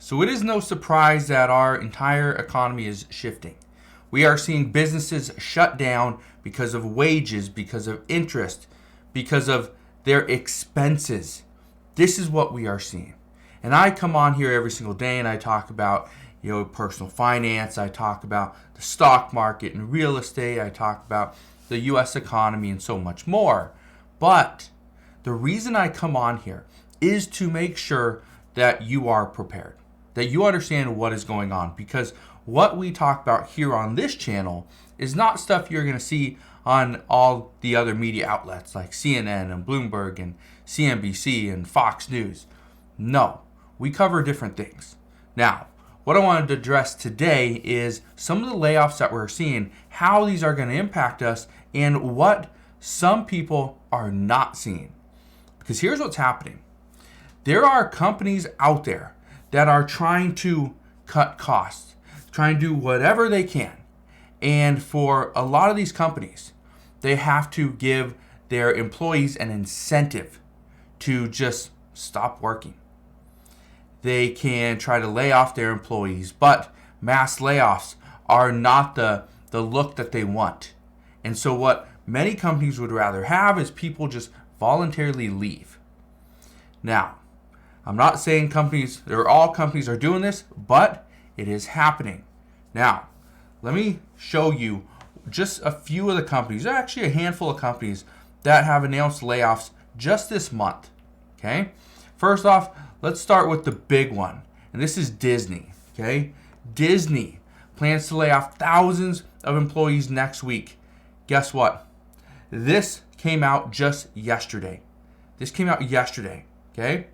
So it is no surprise that our entire economy is shifting. We are seeing businesses shut down because of wages, because of interest, because of their expenses. This is what we are seeing. And I come on here every single day and I talk about, personal finance. I talk about the stock market and real estate. I talk about the US economy and so much more. But the reason I come on here is to make sure that you are prepared, that you understand what is going on, because what we talk about here on this channel is not stuff you're going to see on all the other media outlets like CNN and Bloomberg and CNBC and Fox News. No, we cover different things. Now, what I wanted to address today is some of the layoffs that we're seeing, how these are going to impact us, and what some people are not seeing. Because here's what's happening. There are companies out there that are trying to cut costs, trying to do whatever they can. And for a lot of these companies, they have to give their employees an incentive to just stop working. They can try to lay off their employees, but mass layoffs are not the look that they want. And so what many companies would rather have is people just voluntarily leave. Now, I'm not saying all companies are doing this, but it is happening. Now, let me show you just a few of the companies, actually a handful of companies that have announced layoffs just this month. Okay? First off, let's start with the big one, and this is Disney. Okay? Disney plans to lay off thousands of employees next week. Guess what? This came out just yesterday. Okay?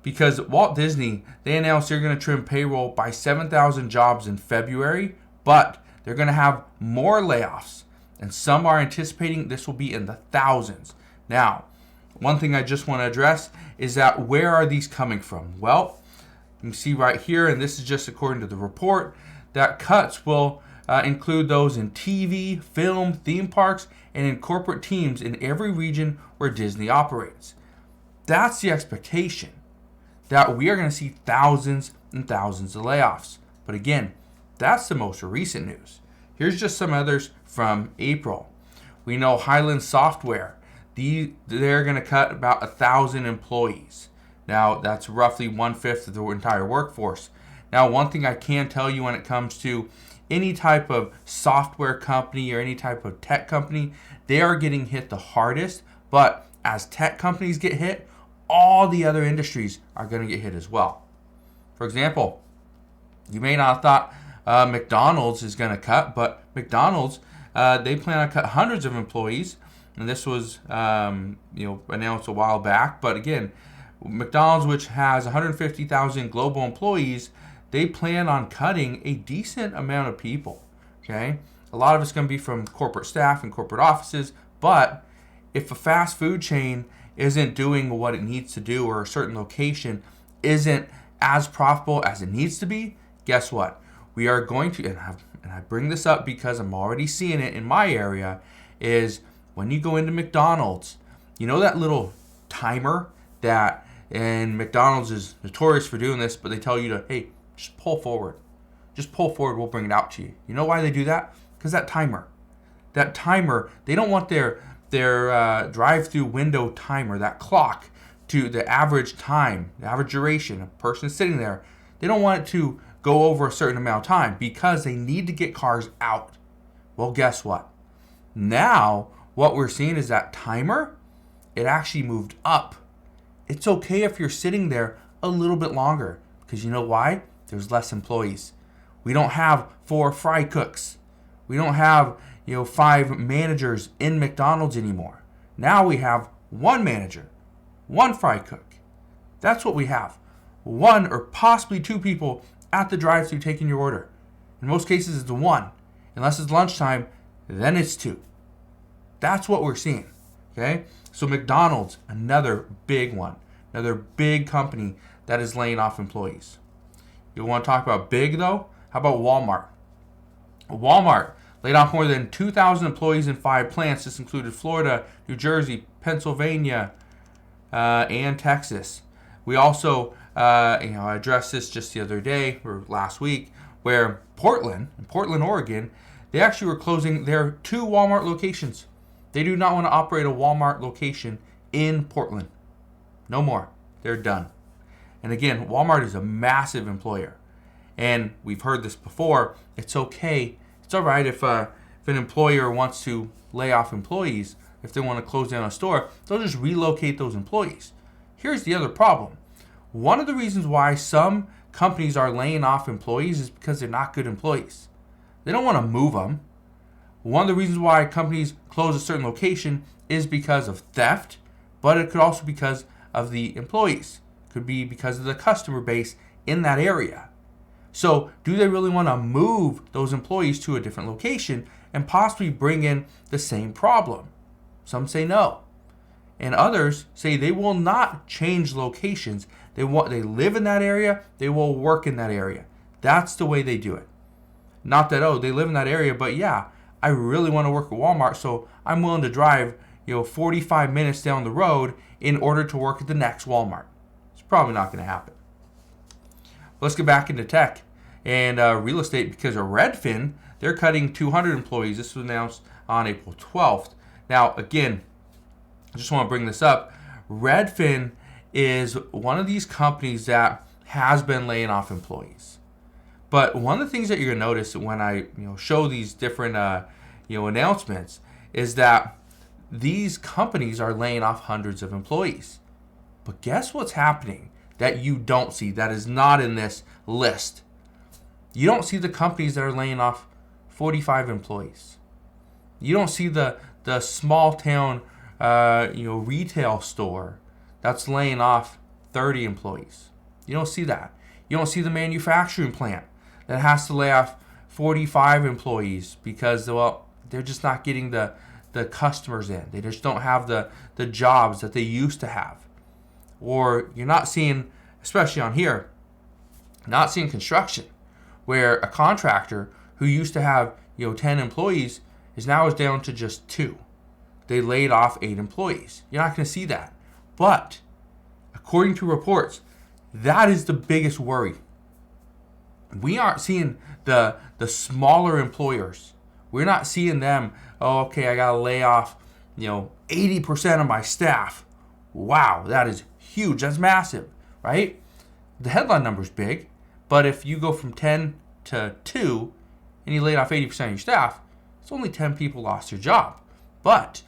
Because Walt Disney, they announced they're going to trim payroll by 7,000 jobs in February, but they're going to have more layoffs, and some are anticipating this will be in the thousands. Now, one thing I just want to address is that where are these coming from? Well, you can see right here, and this is just according to the report, that cuts will include those in TV, film, theme parks, and in corporate teams in every region where Disney operates. That's the expectation, that we are going to see thousands and thousands of layoffs. But again, that's the most recent news. Here's just some others from April. We know Highland Software, they're going to cut about 1,000 employees. Now, that's roughly 1/5 of the entire workforce. Now, one thing I can tell you when it comes to any type of software company or any type of tech company, they are getting hit the hardest. But as tech companies get hit, all the other industries are going to get hit as well. For example, you may not have thought McDonald's is going to cut, but McDonald's, they plan to cut hundreds of employees. And this was announced a while back. But again, McDonald's, which has 150,000 global employees, they plan on cutting a decent amount of people. Okay, a lot of it's going to be from corporate staff and corporate offices. But if a fast food chain isn't doing what it needs to do, or a certain location isn't as profitable as it needs to be, guess what? We are going to, and I bring this up because I'm already seeing it in my area, is when you go into McDonald's, you know that little timer that, and McDonald's is notorious for doing this, but they tell you to, hey, just pull forward. Just pull forward, we'll bring it out to you. You know why they do that? Because that timer, they don't want their drive-through window timer, that clock, to the average time, the average duration a person is sitting there. They don't want it to go over a certain amount of time because they need to get cars out. Well, guess what? Now, what we're seeing is that timer, it actually moved up. It's okay if you're sitting there a little bit longer, because you know why? There's less employees. We don't have 4 fry cooks. We don't have 5 managers in McDonald's anymore. Now we have 1 manager, 1 fry cook. That's what we have. 1 or possibly 2 people at the drive-thru taking your order. In most cases, it's 1. Unless it's lunchtime, then it's 2. That's what we're seeing. Okay? So McDonald's, another big one. Another big company that is laying off employees. You want to talk about big, though? How about Walmart? Walmart laid off more than 2,000 employees in 5 plants. This included Florida, New Jersey, Pennsylvania, and Texas. We also I addressed this just the other day or last week, where Portland, Oregon, they actually were closing their 2 Walmart locations. They do not want to operate a Walmart location in Portland. No more. They're done. And again, Walmart is a massive employer. And we've heard this before. It's okay. It's all right if an employer wants to lay off employees. If they want to close down a store, they'll just relocate those employees. Here's the other problem. One of the reasons why some companies are laying off employees is because they're not good employees. They don't want to move them. One of the reasons why companies close a certain location is because of theft, but it could also be because of the employees. It could be because of the customer base in that area. So do they really want to move those employees to a different location and possibly bring in the same problem? Some say no. And others say they will not change locations. They live in that area, they will work in that area. That's the way they do it. Not that, they live in that area, but yeah, I really want to work at Walmart, so I'm willing to drive 45 minutes down the road in order to work at the next Walmart. It's probably not going to happen. Let's get back into tech and real estate, because Redfin, they're cutting 200 employees. This was announced on April 12th. Now, again, I just want to bring this up. Redfin is one of these companies that has been laying off employees. But one of the things that you're going to notice when I show these different announcements is that these companies are laying off hundreds of employees. But guess what's happening that you don't see, that is not in this list? You don't see the companies that are laying off 45 employees. You don't see the small town retail store that's laying off 30 employees. You don't see that. You don't see the manufacturing plant that has to lay off 45 employees because, they're just not getting the customers in. They just don't have the jobs that they used to have. Or you're not seeing, especially on here, not seeing construction, where a contractor who used to have 10 employees is down to just 2. They laid off 8 employees. You're not going to see that. But according to reports, that is the biggest worry. We aren't seeing the smaller employers. We're not seeing them, I got to lay off 80% of my staff. Wow, that is huge. That's massive, right? The headline number is big, but if you go from 10 to 2 and you laid off 80% of your staff, it's only 10 people lost their job. But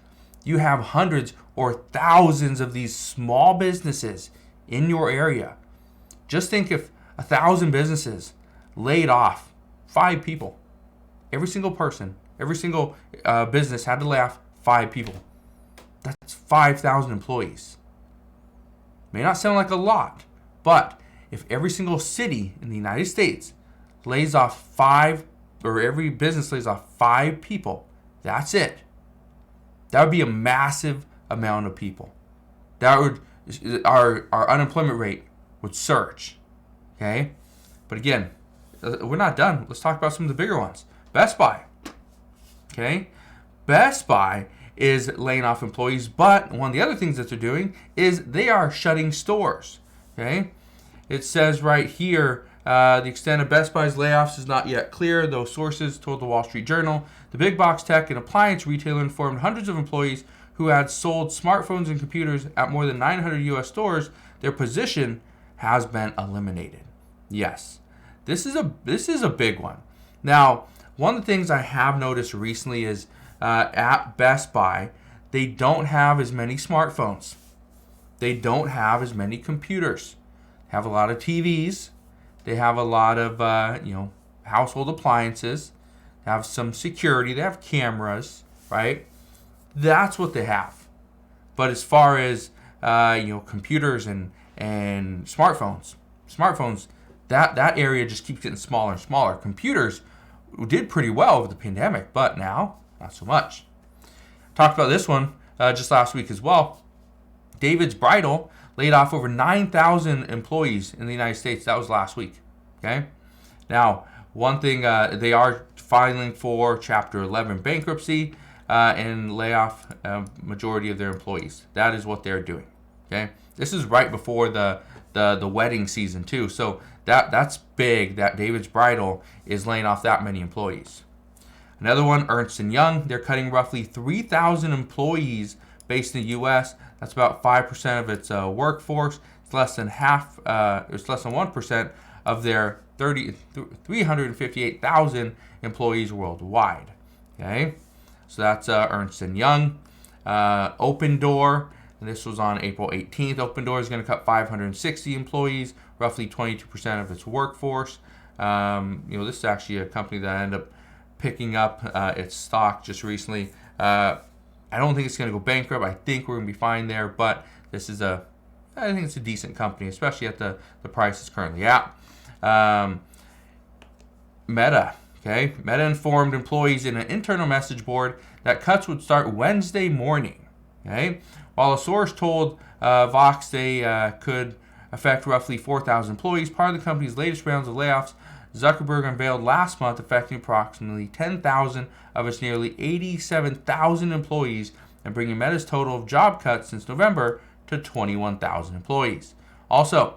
you have hundreds or thousands of these small businesses in your area. Just think if 1,000 businesses laid off 5 people. Every single person, every single business had to lay off 5 people. That's 5,000 employees. May not sound like a lot, but if every single city in the United States lays off 5, or every business lays off 5 people, that's it. That would be a massive amount of people. That would, our unemployment rate would surge. Okay? But again, we're not done. Let's talk about some of the bigger ones. Best Buy. Okay? Best Buy is laying off employees, but one of the other things that they're doing is they are shutting stores. Okay? It says right here, the extent of Best Buy's layoffs is not yet clear, though sources told the Wall Street Journal. The big box tech and appliance retailer informed hundreds of employees who had sold smartphones and computers at more than 900 U.S. stores their position has been eliminated. Yes, this is a big one. Now, one of the things I have noticed recently is at Best Buy, they don't have as many smartphones. They don't have as many computers. They have a lot of TVs. They have a lot of household appliances. They have some security. They have cameras, right? That's what they have. But as far as computers and smartphones, that area just keeps getting smaller and smaller. Computers did pretty well over the pandemic, but now not so much. Talked about this one just last week as well. David's Bridal laid off over 9,000 employees in the United States. That was last week. Okay. Now, one thing, they are filing for Chapter 11 bankruptcy and lay off a majority of their employees. That is what they're doing. Okay. This is right before the the wedding season too. So that's big that David's Bridal is laying off that many employees. Another one, Ernst & Young, they're cutting roughly 3,000 employees based in the U.S. That's about 5% of its workforce. It's less than 1% of their 358,000 employees worldwide. Okay, so that's Ernst & Young. Open Door, and this was on April 18th. Open Door is going to cut 560 employees, roughly 22% of its workforce. This is actually a company that ended up picking up its stock just recently. I don't think it's going to go bankrupt. I think we're going to be fine there, but this is I think it's a decent company, especially at the price it's currently at. Meta. Okay, Meta informed employees in an internal message board that cuts would start Wednesday morning. Okay, while a source told Vox they could affect roughly 4,000 employees, part of the company's latest rounds of layoffs Zuckerberg unveiled last month, affecting approximately 10,000 of its nearly 87,000 employees and bringing Meta's total of job cuts since November to 21,000 employees. Also,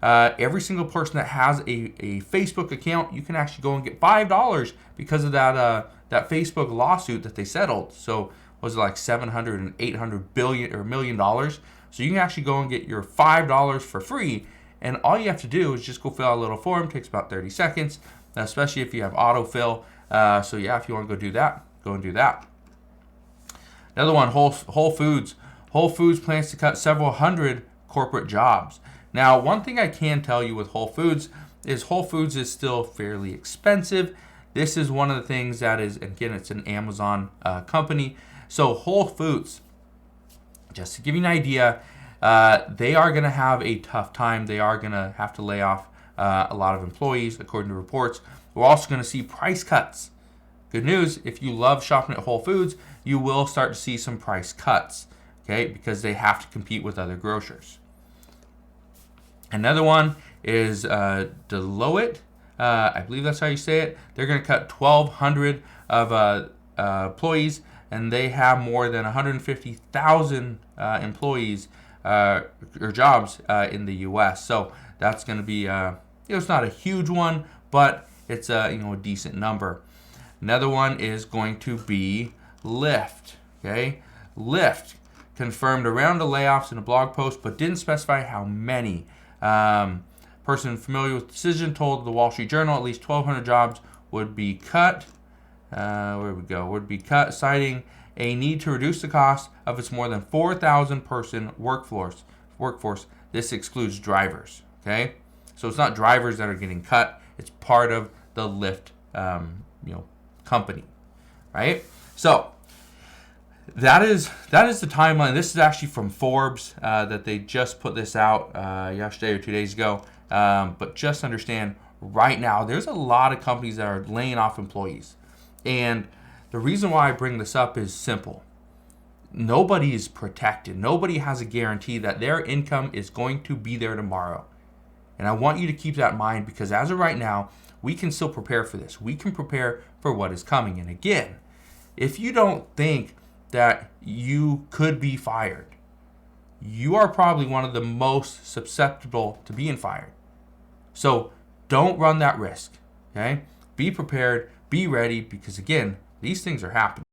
every single person that has a Facebook account, you can actually go and get $5 because of that Facebook lawsuit that they settled. So was it like 700 and 800 billion or $1 million? So you can actually go and get your $5 for free. And all you have to do is just go fill out a little form. It takes about 30 seconds, especially if you have autofill. So yeah, if you want to go do that, go and do that. Another one, Whole Foods. Whole Foods plans to cut several hundred corporate jobs. Now, one thing I can tell you with Whole Foods is still fairly expensive. This is one of the things that is, again, it's an Amazon company. So Whole Foods, just to give you an idea, they are going to have a tough time. They are going to have to lay off a lot of employees, according to reports. We're also going to see price cuts. Good news, if you love shopping at Whole Foods, you will start to see some price cuts, okay, because they have to compete with other grocers. Another one is Deloitte. I believe that's how you say it. They're going to cut 1,200 of employees, and they have more than 150,000 employees or jobs in the U.S. So that's going to be, it's not a huge one, but it's a decent number. Another one is going to be Lyft. Okay, Lyft confirmed a round of layoffs in a blog post, but didn't specify how many. Person familiar with the decision told the Wall Street Journal at least 1,200 jobs would be cut. Would be cut, citing a need to reduce the cost of its more than 4,000 person workforce. This excludes drivers. Okay, so it's not drivers that are getting cut; it's part of the Lyft, company, right? So that is the timeline. This is actually from Forbes that they just put this out yesterday or 2 days ago. But just understand, right now there's a lot of companies that are laying off employees, and the reason why I bring this up is simple. Nobody is protected. Nobody has a guarantee that their income is going to be there tomorrow. And I want you to keep that in mind, because as of right now, we can still prepare for this. We can prepare for what is coming. And again, if you don't think that you could be fired, you are probably one of the most susceptible to being fired. So don't run that risk. Okay? Be prepared, be ready, because again, these things are happening.